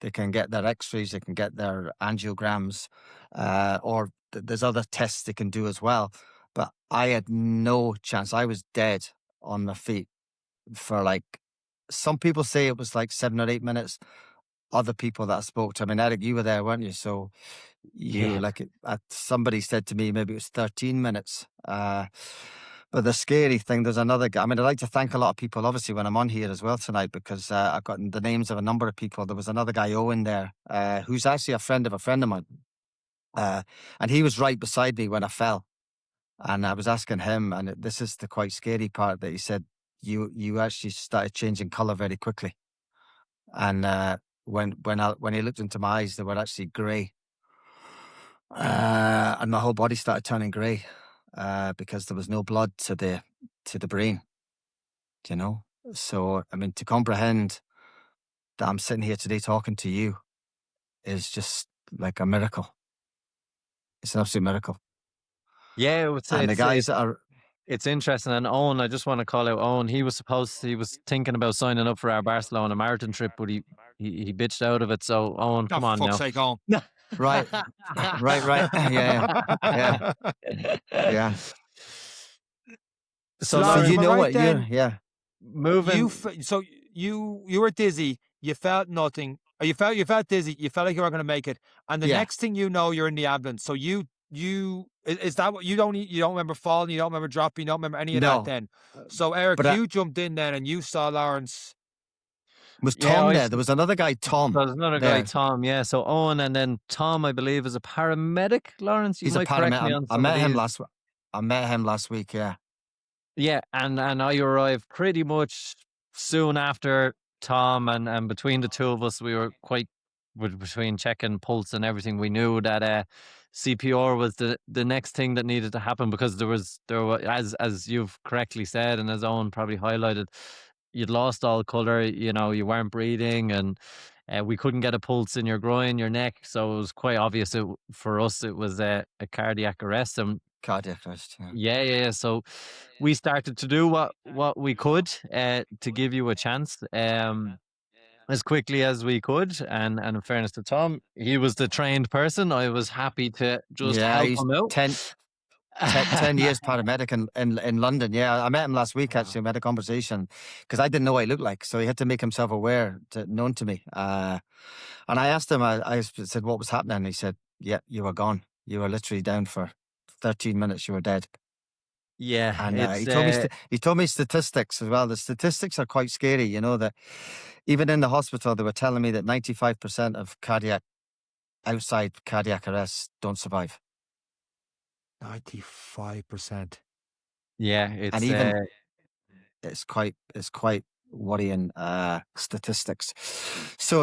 They can get their x-rays. They can get their angiograms. Or there's other tests they can do as well. But I had no chance. I was dead on my feet for like, some people say it was like 7 or 8 minutes. Other people that I spoke to, I mean, Eric, you were there, weren't you? So you somebody said to me maybe it was 13 minutes. But the scary thing, there's another guy. I mean, I'd like to thank a lot of people, obviously, when I'm on here as well tonight, because I've got the names of a number of people. There was another guy, Owen, there, who's actually a friend of mine. And he was right beside me when I fell. And I was asking him, and this is the quite scary part, that he said, you actually started changing colour very quickly. And when he looked into my eyes, they were actually grey. And my whole body started turning grey because there was no blood to the brain, So, I mean, to comprehend that I'm sitting here today talking to you is just like a miracle. It's an absolute miracle. Yeah, And the guys that are... It's interesting. And Owen, I just want to call out Owen. He was thinking about signing up for our Barcelona marathon trip, but he bitched out of it. So Owen, come on for now. fuck's sake, Owen. Right. Yeah. So Lawrence, you but know right what? then, moving. So you were dizzy. You felt nothing. Or you felt dizzy. You felt like you were going to make it, and the next thing you know, you're in the ambulance. So you is that what you don't remember falling? You don't remember dropping? You don't remember any of that then? So Eric, but you jumped in then, and you saw Lawrence. Was Tom there? There was another guy, Tom. There's another guy, Tom. Yeah. So Owen, and then Tom, I believe, is a paramedic. Lawrence, you might correct me on some I met him last. I met him last week. Yeah. Yeah, and I arrived pretty much soon after Tom, and between the two of us, we were between checking pulse and everything. We knew that CPR was the next thing that needed to happen, because there was as you've correctly said, and as Owen probably highlighted, you'd lost all color. You weren't breathing, and we couldn't get a pulse in your groin, your neck. So it was quite obvious. For us, it was a cardiac arrest. And cardiac arrest. Yeah. So we started to do what we could to give you a chance as quickly as we could. And in fairness to Tom, he was the trained person. I was happy to just help him out. 10 years paramedic in London. Yeah, I met him last week, actually. We had a conversation because I didn't know what he looked like. So he had to make himself known to me. And I asked him, I said, what was happening? And he said, yeah, you were gone. You were literally down for 13 minutes. You were dead. Yeah. And he told me statistics as well. The statistics are quite scary, that even in the hospital, they were telling me that 95% of outside cardiac arrests don't survive. 95%. Yeah, and even it's quite worrying statistics. So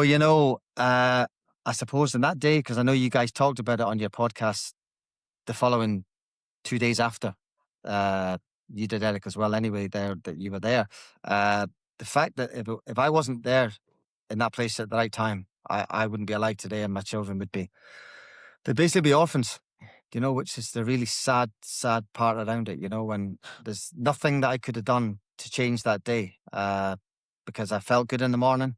I suppose in that day, because I know you guys talked about it on your podcast the following 2 days after, you did, Eric, as well. Anyway, that you were there. The fact that if I wasn't there in that place at the right time, I wouldn't be alive today, and my children they'd basically be orphans. Which is the really sad part around it, when there's nothing that I could have done to change that day, because I felt good in the morning.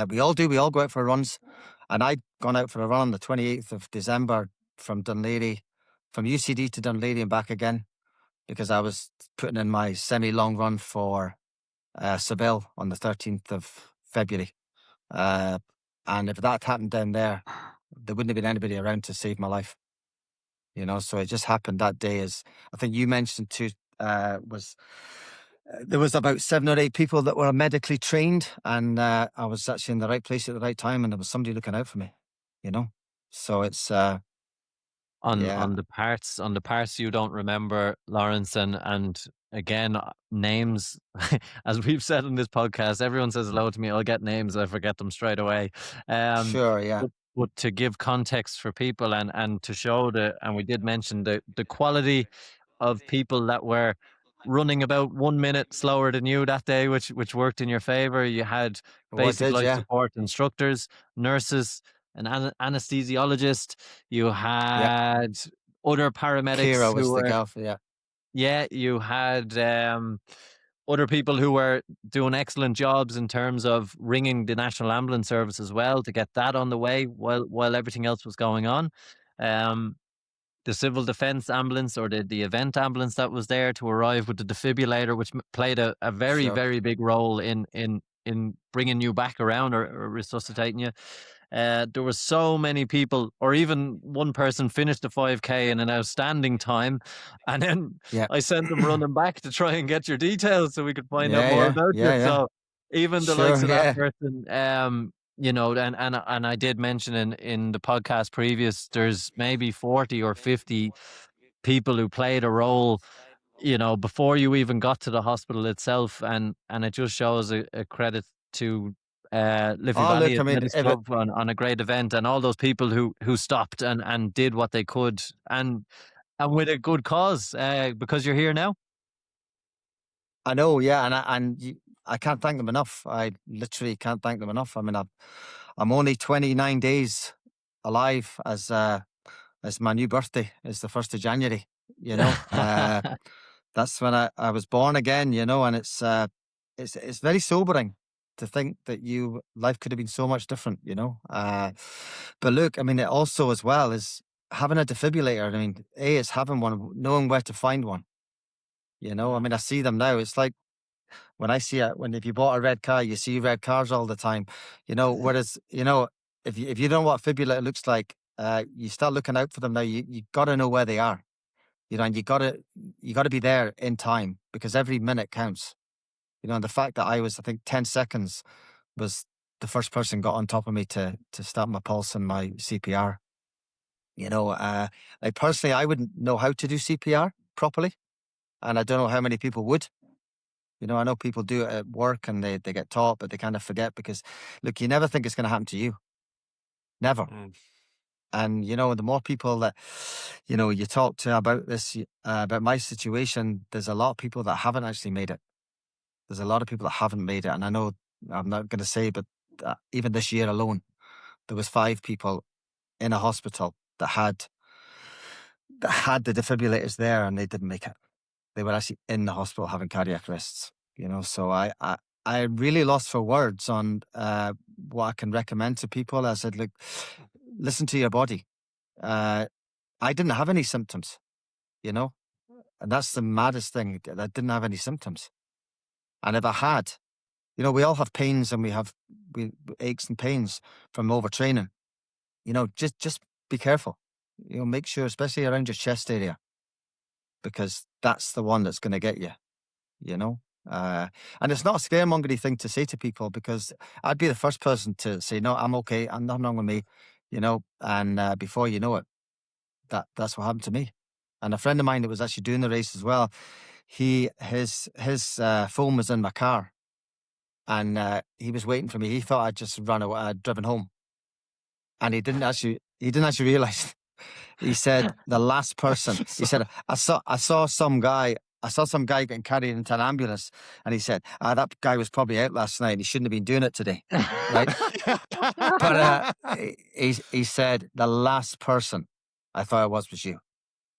We all do. We all go out for runs. And I'd gone out for a run on the 28th of December from UCD to Dunleary and back again, because I was putting in my semi-long run for Seville on the 13th of February. And if that happened down there wouldn't have been anybody around to save my life. So it just happened that day. As I think you mentioned too, there was about 7 or 8 people that were medically trained, and I was actually in the right place at the right time, and there was somebody looking out for me. So it's on yeah, on the parts you don't remember, Lawrence, and again, names, as we've said in this podcast, everyone says hello to me, I'll get names, I forget them straight away. Um, sure, yeah, but to give context for people, and to show and we did mention the quality of people that were running about 1 minute slower than you that day, which worked in your favor. You had what basic did life yeah, support instructors, nurses, an anesthesiologist. You yeah. had other paramedics Kira who was the were, gal. Yeah, yeah, you had other people who were doing excellent jobs in terms of ringing the National Ambulance Service as well to get that on the way while everything else was going on. Um, the civil defense ambulance, or the event ambulance that was there to arrive with the defibrillator, which played a very, sure. very big role in bringing you back around, or resuscitating you. There were so many people, or even one person finished the 5K in an outstanding time, and then Yeah, I sent them running back to try and get your details so we could find out yeah, more yeah, about you. yeah, yeah. So even the likes Sure, of that yeah. person, and I did mention in the podcast previous, there's maybe 40 or 50 people who played a role, before you even got to the hospital itself, and it just shows a credit to Liffey Oh, Valley look, I mean, Athletics if it, Club on a great event, and all those people who stopped and did what they could, and with a good cause, because you're here now. I know, yeah, I can't thank them enough. I literally can't thank them enough. I mean, I'm only 29 days alive as my new birthday is the 1st of January. You know, that's when I was born again. You know, and it's very sobering to think that life could have been so much different. You know, but look, I mean, it also as well is having a defibrillator. I mean, it's having one, knowing where to find one. You know, I mean, I see them now. It's like when I see it, when if you bought a red car, you see red cars all the time. You know, whereas if you don't know what a fibrillator looks like, you start looking out for them now. You got to know where they are. You know, and you got to be there in time because every minute counts. You know, and the fact that I think 10 seconds was the first person got on top of me to stop my pulse and my CPR. You know, like personally, I wouldn't know how to do CPR properly, and I don't know how many people would. You know, I know people do it at work and they get taught, but they kind of forget because, look, you never think it's going to happen to you. Never. Mm. And, you know, the more people that, you talk to about this, about my situation, there's a lot of people that haven't actually made it. There's a lot of people that haven't made it. And I know, I'm not going to say, but even this year alone, there was 5 people in a hospital that had the defibrillators there and they didn't make it. They were actually in the hospital having cardiac arrests. You know, so I really lost for words on what I can recommend to people. I said, look, listen to your body. I didn't have any symptoms, you know, and that's the maddest thing. I didn't have any symptoms, and if I had, we all have pains and we aches and pains from overtraining. You know, just be careful. You know, make sure, especially around your chest area, because that's the one that's going to get you. You know, and it's not a scaremongery thing to say to people because I'd be the first person to say, no, I'm okay. I'm nothing wrong with me. You know, and before you know it, that's what happened to me. And a friend of mine that was actually doing the race as well, his phone was in my car, and he was waiting for me. He thought I'd just run away, I'd driven home, and he didn't actually realize. He said the last person. He said I saw some guy. I saw some guy getting carried into an ambulance, and he said, that guy was probably out last night. And he shouldn't have been doing it today, right? But he said the last person I thought it was you.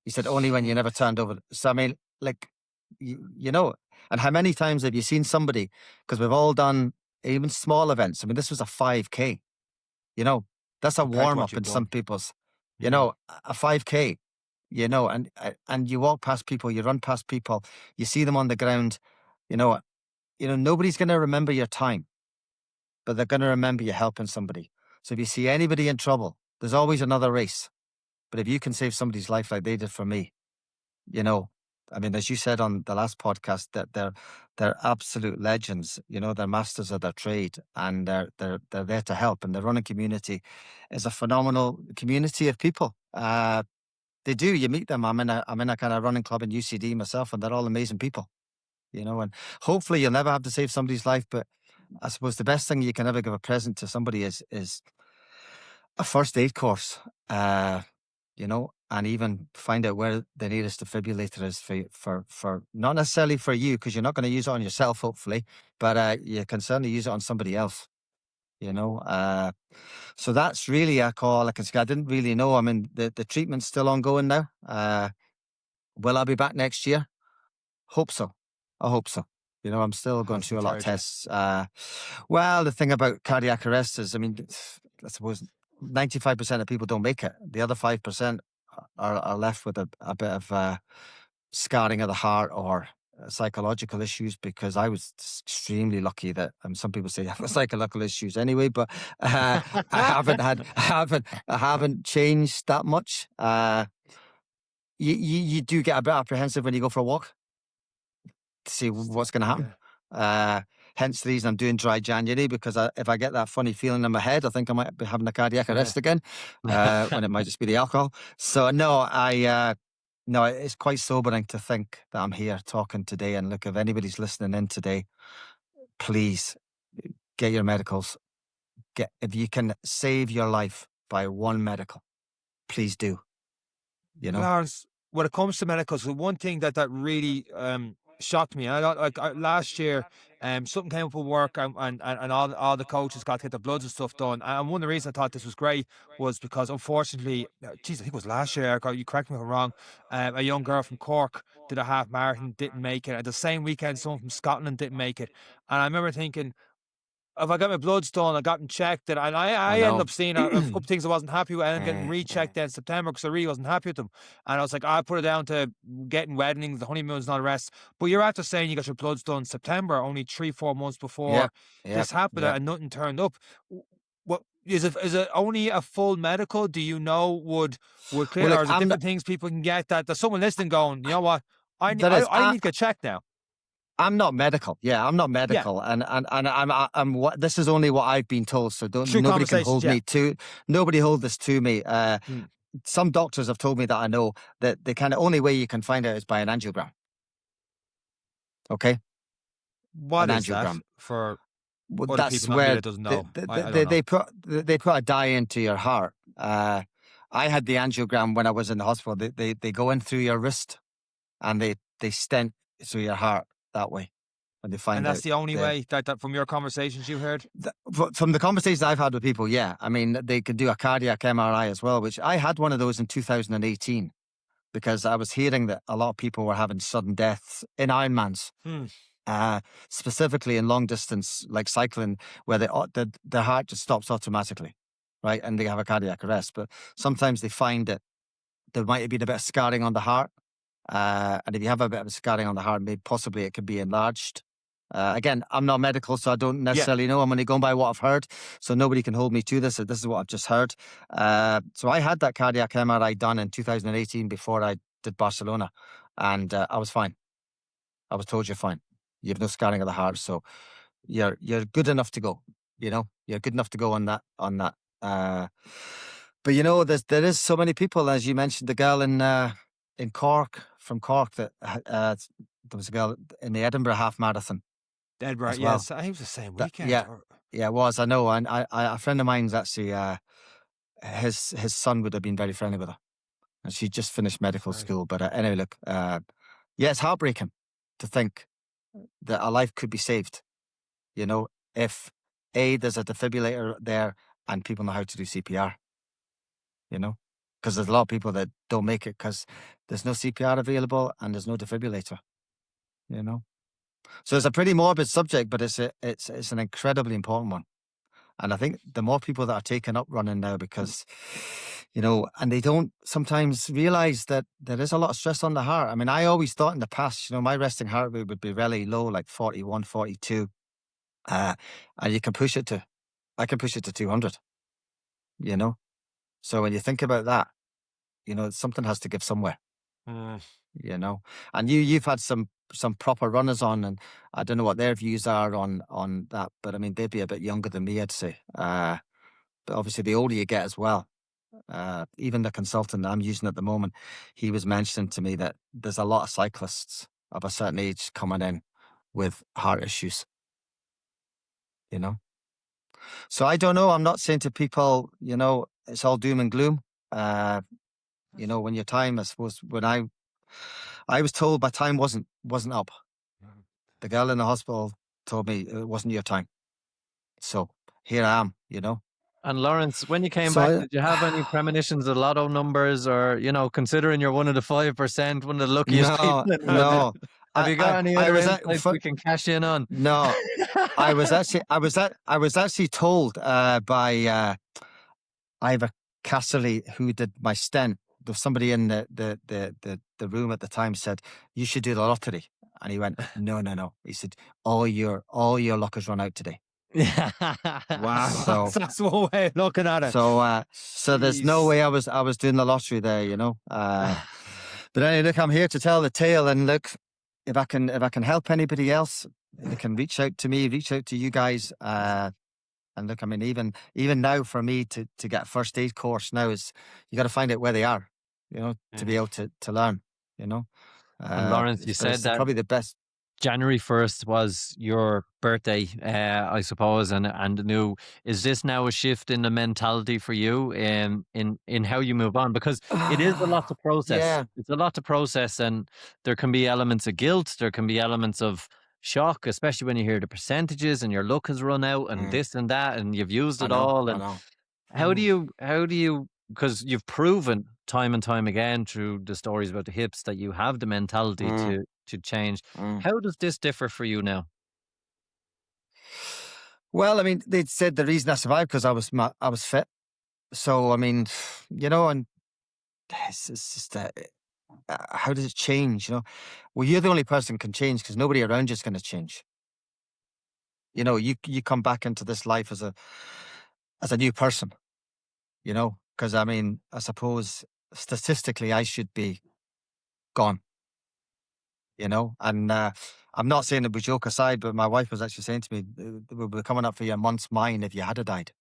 He said only when you never turned over. So I mean, like, you know, and how many times have you seen somebody? Because we've all done even small events. I mean, this was a 5K. You know, that's a Compared to warm what up you've in some done. people's. You Mm. know, a 5K. You know, and you walk past people, you run past people, you see them on the ground. You know, nobody's going to remember your time, but they're going to remember you helping somebody. So if you see anybody in trouble, there's always another race. But if you can save somebody's life like they did for me, you know, I mean, as you said on the last podcast, that they're absolute legends. They're masters of their trade, and they're there to help. And the running community is a phenomenal community of people. They do. You meet them. I'm in a kind of running club in UCD myself, and they're all amazing people. And hopefully you'll never have to save somebody's life, but I suppose the best thing you can ever give a present to somebody is a first aid course. And even find out where the nearest defibrillator is for not necessarily for you, because you're not going to use it on yourself, hopefully, but you can certainly use it on somebody else. So that's really a call. I didn't really know. I mean, the treatment's still ongoing now. Will I be back next year? Hope so. I hope so. I'm still going How's through a the lot of third, yeah? tests. Well, the thing about cardiac arrest is, I mean, I suppose 95% of people don't make it. The other 5% are left with a bit of scarring of the heart or psychological issues, because I was extremely lucky that some people say I have psychological issues anyway, but I haven't changed that much. You do get a bit apprehensive when you go for a walk to see what's going to happen. Yeah. Hence the reason I'm doing dry January, because if I get that funny feeling in my head, I think I might be having a cardiac arrest again, when it might just be the alcohol. So no, no, it's quite sobering to think that I'm here talking today. And look, if anybody's listening in today, please get your medicals. If you can save your life by one medical, please do. Lawrence, when it comes to medicals, the one thing that really shocked me, I thought, last year, something came up with work, and all the coaches got to get the bloods and stuff done. And one of the reasons I thought this was great was because, unfortunately, geez, I think it was last year. You correct me if I'm wrong. A young girl from Cork did a half marathon, didn't make it. At the same weekend, someone from Scotland didn't make it. And I remember thinking, if I got my bloods done, I got them checked, and I I ended know. up seeing a couple of things I wasn't happy with. I ended up getting rechecked in September because I really wasn't happy with them. And I was like, I put it down to getting weddings, the honeymoon's not a rest. But you're after saying you got your bloods done in September, only 3-4 months before Yep, yep, this happened, yep. and nothing turned up. What is it? Is it only a full medical? Do you know would clear, Well, or look, is it different things people can get that there's someone listening going, you know what? I need to get checked now. I'm not medical. Yeah, I'm not Yeah, medical, and I'm what this is only what I've been told. So true nobody can conversations. hold Yeah. me to nobody hold this to me. Hmm. Some doctors have told me that I know that the kind of only way you can find out is by an angiogram. Okay, an What is that angiogram. for Well, other that's people, not me, where that doesn't know? I don't know. they put a dye into your heart. I had the angiogram when I was in the hospital. They go in through your wrist, and they stent through your heart that way. When they find And that's out the only way that from your conversations you heard? from the conversations I've had with people, yeah. I mean, they could do a cardiac MRI as well, which I had one of those in 2018, because I was hearing that a lot of people were having sudden deaths in Ironmans, Hmm. specifically in long distance, like cycling, where the heart just stops automatically, right? And they have a cardiac arrest. But sometimes they find that there might have been a bit of scarring on the heart. And if you have a bit of scarring on the heart, maybe possibly it could be enlarged. Again, I'm not medical, so I don't Yeah. necessarily know. I'm only going by what I've heard, so nobody can hold me to this. This is what I've just heard. So I had that cardiac MRI done in 2018 before I did Barcelona, and I was fine. I was told you're fine. You have no scarring of the heart, so you're good enough to go. You're good enough to go on that. But there is so many people, as you mentioned, the girl in Cork, from Cork, that there was a girl in the Edinburgh half marathon Edinburgh, as well. yes. I think it was the same That, weekend. yeah, yeah, it was. I know, and a friend of mine's actually his son would have been very friendly with her, and she just finished medical school. But anyway, look, yeah, it's heartbreaking to think that a life could be saved. If there's a defibrillator there and people know how to do CPR. Because there's a lot of people that don't make it because there's no CPR available and there's no defibrillator. So it's a pretty morbid subject, but it's an incredibly important one. And I think the more people that are taking up running now, because and they don't sometimes realize that there is a lot of stress on the heart. I mean, I always thought in the past, my resting heart rate would be really low, like 41, 42, and I can push it to 200. So when you think about that, something has to give somewhere. you know. And you've had some proper runners on, and I don't know what their views are on that, but I mean they'd be a bit younger than me, I'd say. But obviously the older you get as well. Even the consultant I'm using at the moment, he was mentioning to me that there's a lot of cyclists of a certain age coming in with heart issues, you know. So I don't know. I'm not saying to people, you know, it's all doom and gloom. You know, when your time, I suppose, when I was told my time wasn't up. The girl in the hospital told me it wasn't your time. So here I am, you know. And Lawrence, when you came So back, I, did you have any premonitions of lotto numbers, or considering you're one of the 5%, one of the luckiest no, people in the world, no. have you got any I other was at, insights we can cash in on? no, I was actually told by Ivor Casserly, who did my stent. There was somebody in the room at the time said, "You should do the lottery," and he went, "No." He said, "All your luck has run out today." Wow, So that's one way of looking at it. so there's no Jeez. way I was doing the lottery there, you know. But anyway, look, I'm here to tell the tale, and look, if I can help anybody else, they can reach out to me, reach out to you guys. And look, I mean, even now for me to get a first aid course now is you got to find out where they are, you know, to be able to learn, you know. And Lawrence, you said it's that probably the best. January 1st was your birthday, I suppose, and new. Is this now a shift in the mentality for you in how you move on? Because it is a lot to process. Yeah, It's a lot to process, and there can be elements of guilt. There can be elements of shock, especially when you hear the percentages and your luck has run out and this and that, and you've used I it know, all. I And know. how do you, because you've proven time and time again through the stories about the hips that you have the mentality Mm, to change. mm. How does this differ for you now? Well, I mean, they said the reason I survived because I was fit. So I mean, you know, and it's just how does it change? You know, well, you're the only person can change because nobody around you is going to change. You know, you come back into this life as a new person. You know, because I mean, I suppose statistically I should be gone. You know, and I'm not saying it was joke aside, but my wife was actually saying to me, "We were coming up for your month's mine if you had died."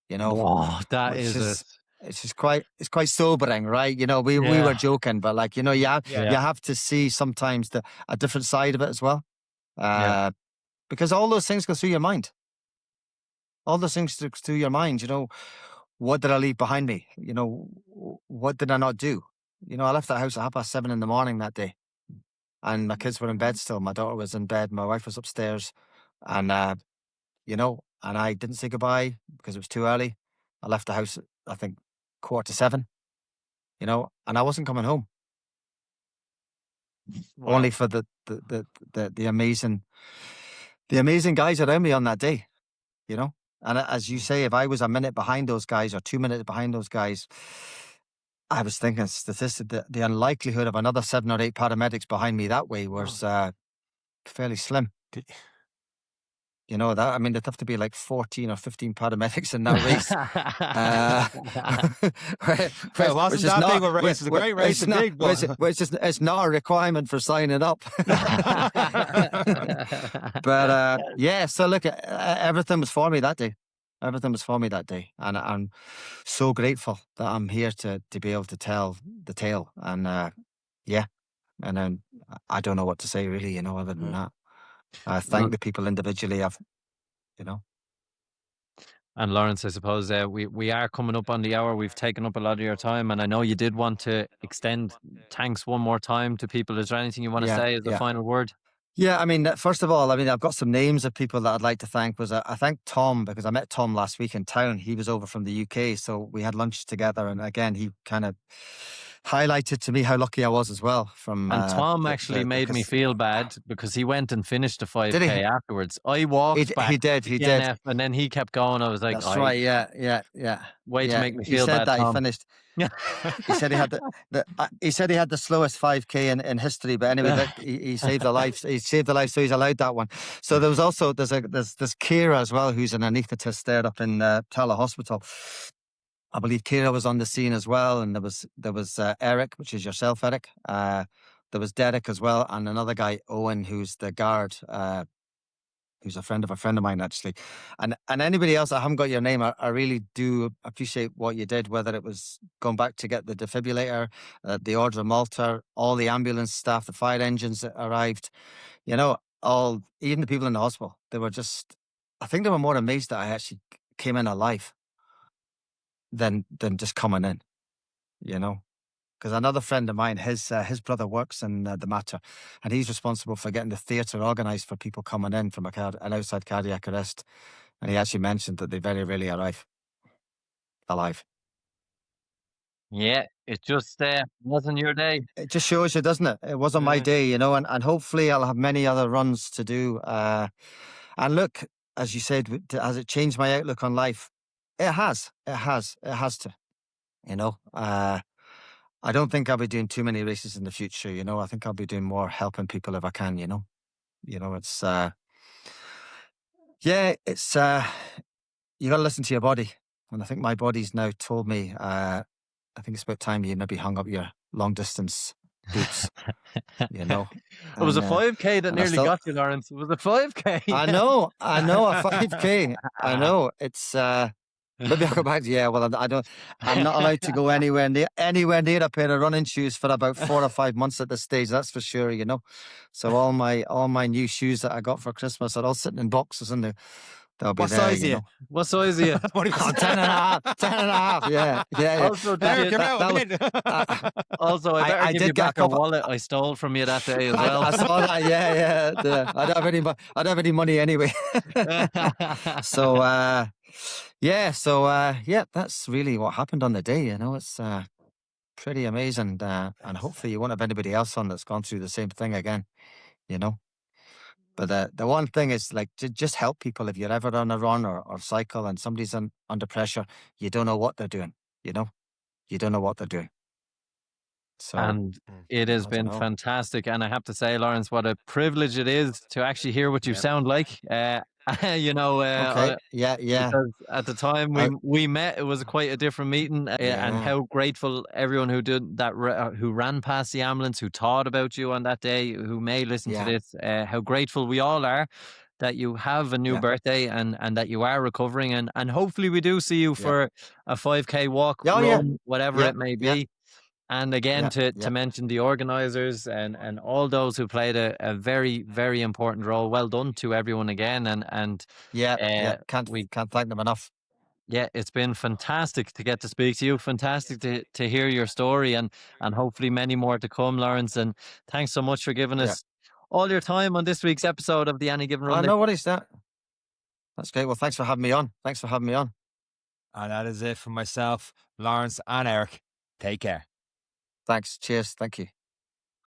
You know, Oh, that which is a is it's quite sobering, right? You know, we yeah, were joking, but like, you know, Yeah. you have to see sometimes a different side of it as well, yeah. because all those things go through your mind. All those things go through your mind. You know, what did I leave behind me? You know, what did I not do? You know, I left that house at 7:30 in the morning that day, and my kids were in bed still. My daughter was in bed. My wife was upstairs, and you know, and I didn't say goodbye because it was too early. I left the house, I think, 7:15, you know, and I wasn't coming home. Wow. Only for the amazing guys around me on that day, you know. And as you say, if I was a minute behind those guys or 2 minutes behind those guys, I was thinking the unlikelihood of another 7 or 8 paramedics behind me that way was fairly slim. You know that, I mean, there'd have to be like 14 or 15 paramedics in that race. Well, it wasn't that big a race. It's a great race, It's not, big, but it's not a requirement for signing up. But yeah, so look, everything was for me that day. Everything was for me that day, and I'm so grateful that I'm here to be able to tell the tale. And yeah, and then I don't know what to say really, you know, other than that. I thank the people individually. You know. And Lawrence, I suppose we are coming up on the hour. We've taken up a lot of your time, and I know you did want to extend thanks one more time to people. Is there anything you want to say as a final word? Yeah, I mean, first of all, I mean, I've got some names of people that I'd like to thank. I thanked Tom because I met Tom last week in town. He was over from the UK, so we had lunch together, and again, he kind of highlighted to me how lucky I was as well. And Tom actually made me feel bad because he went and finished the 5K afterwards. I walked back. He did. And then he kept going. I was like, "That's right, yeah." Way to make me feel he said bad, that Tom. He finished. He said he had he said he had the slowest 5K in history, but anyway, he saved a life. He saved a life, so he's allowed that one. So there was also there's Kira as well, who's an anaesthetist there up in Tala Hospital. I believe Kira was on the scene as well, and there was Eric, which is yourself, Eric. There was Derek as well, and another guy, Owen, who's the guard, who's a friend of mine actually. And anybody else, I haven't got your name. I really do appreciate what you did, whether it was going back to get the defibrillator, the Order of Malta, all the ambulance staff, the fire engines that arrived, even the people in the hospital. They were just, I think they were more amazed that I actually came in alive than just coming in, Because another friend of mine, his brother works in the Mater, and he's responsible for getting the theatre organised for people coming in from an outside cardiac arrest. And he actually mentioned that they very rarely arrive alive. Yeah, it just wasn't your day. It just shows you, doesn't it? It wasn't my day, and hopefully I'll have many other runs to do. And look, as you said, has it changed my outlook on life? It has. It has to. I don't think I'll be doing too many races in the future. I think I'll be doing more helping people if I can. It's you got to listen to your body, and I think my body's now told me. I think it's about time you maybe hung up your long distance boots. It was a 5K that nearly got you, Lawrence. It was a 5K. I know, a 5K. I know. It's maybe I'll go back. Yeah, well, I'm not allowed to go anywhere near a pair of running shoes for about 4 or 5 months at this stage. That's for sure. So all my new shoes that I got for Christmas are all sitting in boxes, and they'll be What there. size are you? What size are you? 10 and a half. Yeah. Also, I better give you back a wallet I stole from you that day as well. I saw that. Yeah. I don't have any money anyway. So that's really what happened on the day. It's pretty amazing, and hopefully you won't have anybody else on that's gone through the same thing again. But the one thing is, like, to just help people. If you're ever on a run or cycle and somebody's under pressure, you don't know what they're doing. You don't know what they're doing. So, and it has been fantastic. And I have to say, Lawrence, what a privilege it is to actually hear what you sound like. Okay. Yeah. Because at the time we met, it was quite a different meeting, and how grateful everyone who did that, who ran past the ambulance, who thought about you on that day, who may listen to this, how grateful we all are that you have a new birthday and that you are recovering, and hopefully we do see you for a 5K walk, run, whatever it may be. And again, to mention the organisers and all those who played a very, very important role. Well done to everyone again. And can't thank them enough. Yeah, it's been fantastic to get to speak to you. Fantastic to hear your story, and hopefully many more to come, Lawrence. And thanks so much for giving us all your time on this week's episode of the Any Given Run. No worries, that's great. Well, thanks for having me on. And that is it for myself, Lawrence, and Eric. Take care. Thanks. Cheers. Thank you.